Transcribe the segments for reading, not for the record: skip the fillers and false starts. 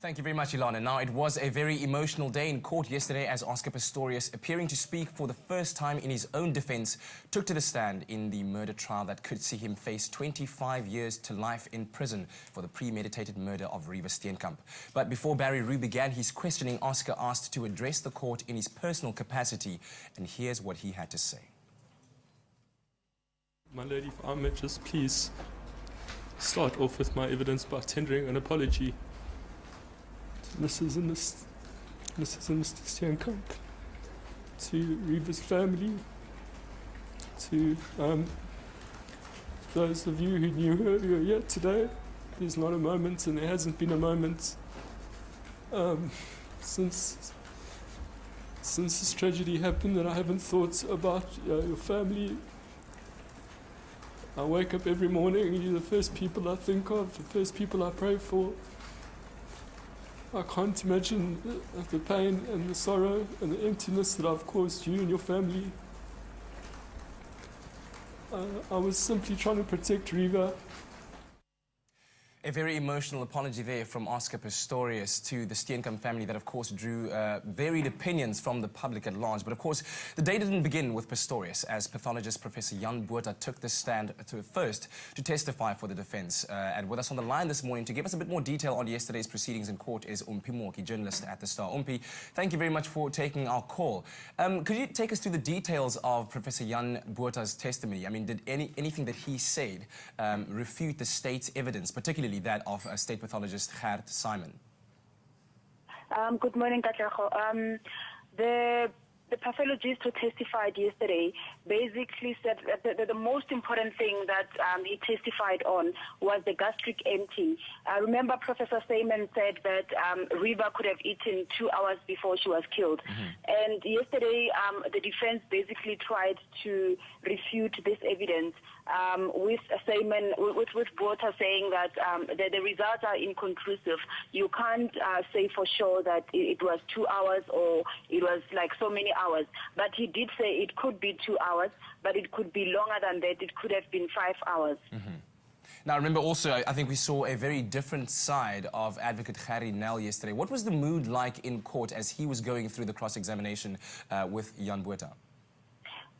Thank you very much, Ilana. Now, it was a very emotional day in court yesterday as Oscar Pistorius, appearing to speak for the first time in his own defense, took to the stand in the murder trial that could see him face 25 years to life in prison for the premeditated murder of Reeva Steenkamp. But before Barry Rue began his questioning, Oscar asked to address the court in his personal capacity, and here's what he had to say. My lady, if I may just please start off with my evidence by tendering an apology to Mrs. and Mr. Steenkamp, to Reeva's family, to those of you who knew her who are here today. There's not a moment, and there hasn't been a moment since this tragedy happened that I haven't thought about your family. I wake up every morning, you're the first people I think of, the first people I pray for. I can't imagine the pain and the sorrow and the emptiness that I've caused you and your family. I was simply trying to protect Reeva. A very emotional apology there from Oscar Pistorius to the Steenkamp family that, of course, drew varied opinions from the public at large. But, of course, the day didn't begin with Pistorius, as pathologist Professor Jan Botha took the stand first to testify for the defense. And with us on the line this morning to give us a bit more detail on yesterday's proceedings in court is Omphi Mooki, journalist at The Star. Omphi, thank you very much for taking our call. Could you take us through the details of Professor Jan Botha's testimony? I mean, did anything that he said refute the state's evidence, particularly that of state pathologist Gert Simon? Good morning, Katlaho. The pathologist who testified yesterday basically said that the most important thing that he testified on was the gastric emptying. Remember, Professor Simon said that Reeva could have eaten 2 hours before she was killed. And yesterday, the defense basically tried to refute this evidence with Simon, with Botha saying that the results are inconclusive. You can't say for sure that it was 2 hours or it was like so many hours. But he did say it could be 2 hours, but it could be longer than that. It could have been 5 hours. Now, remember also, I think we saw a very different side of Advocate Gerrie Nel yesterday. What was the mood like in court as he was going through the cross-examination with Jan Botha?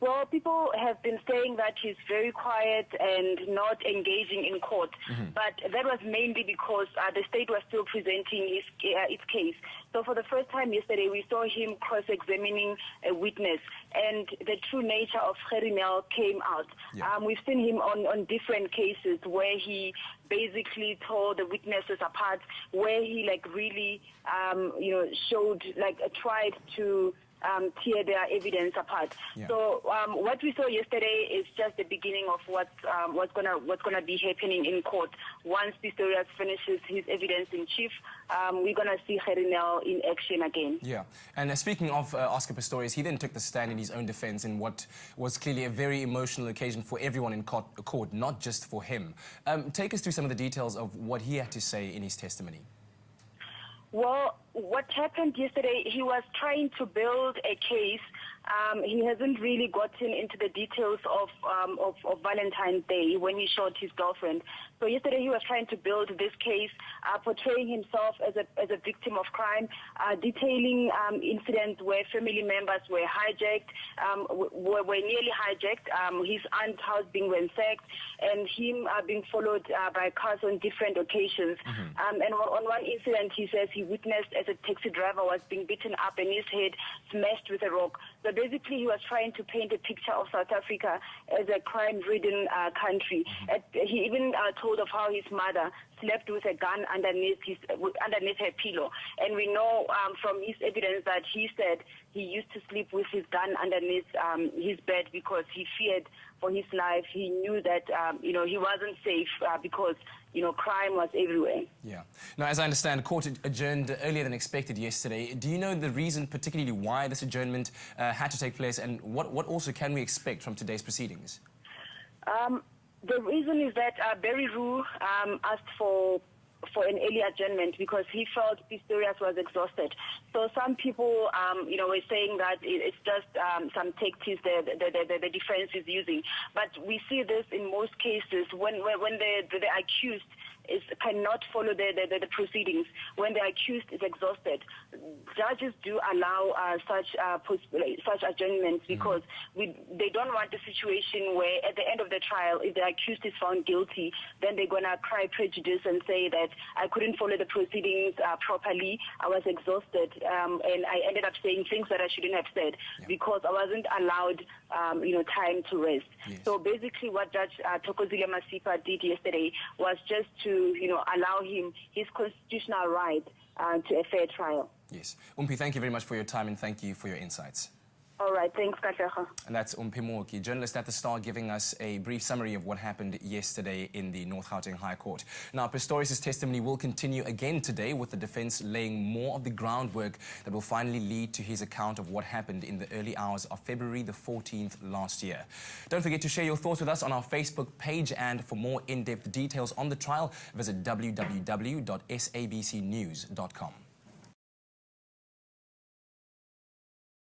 Well, people have been saying that he's very quiet and not engaging in court, but that was mainly because the state was still presenting its case. So for the first time yesterday, we saw him cross-examining a witness, and the true nature of Gerrie Nel came out. We've seen him on different cases where he basically tore the witnesses apart, where he really, showed, tried to tear their evidence apart. So what we saw yesterday is just the beginning of what's gonna be happening in court. Once Pistorius finishes his evidence in chief, we're gonna see Gerrie Nel in action again. Yeah, and speaking of Oscar Pistorius, he then took the stand in his own defense in what was clearly a very emotional occasion for everyone in court, not just for him. Take us through some of the details of what he had to say in his testimony. Well, what happened yesterday, he was trying to build a case. He hasn't really gotten into the details of Valentine's Day when he shot his girlfriend. So yesterday he was trying to build this case, portraying himself as a victim of crime, detailing incidents where family members were hijacked, were nearly hijacked, his aunt's house being ransacked, and him being followed by cars on different occasions. And on one incident, he says he witnessed as a taxi driver was being beaten up and his head smashed with a rock. So basically, he was trying to paint a picture of South Africa as a crime-ridden country. He even told of how his mother slept with a gun underneath her pillow. And we know from his evidence that he said he used to sleep with his gun underneath his bed because he feared for his life. He knew that, he wasn't safe because, crime was everywhere. Yeah. Now, as I understand, court adjourned earlier than expected yesterday. Do you know the reason, particularly why this adjournment had to take place, and what also can we expect from today's proceedings? The reason is that Barry Rue asked for an early adjournment because he felt Pistorius was exhausted. So some people, were saying that it's just some tactics the defense is using. But we see this in most cases when the accused cannot follow the proceedings when the accused is exhausted. Judges do allow such adjournments because they don't want a situation where at the end of the trial, if the accused is found guilty, then they're going to cry prejudice and say that I couldn't follow the proceedings properly, I was exhausted, and I ended up saying things that I shouldn't have said because I wasn't allowed time to rest. Yes. So basically what Judge Thokozile Masipa did yesterday was just to allow him his constitutional right to a fair trial. Yes. Omphi, thank you very much for your time and thank you for your insights. All right, thanks, Katlego. And that's Omphi Mooki, journalist at The Star, giving us a brief summary of what happened yesterday in the North Gauteng High Court. Now, Pistorius' testimony will continue again today, with the defense laying more of the groundwork that will finally lead to his account of what happened in the early hours of February the 14th last year. Don't forget to share your thoughts with us on our Facebook page, and for more in-depth details on the trial, visit www.sabcnews.com.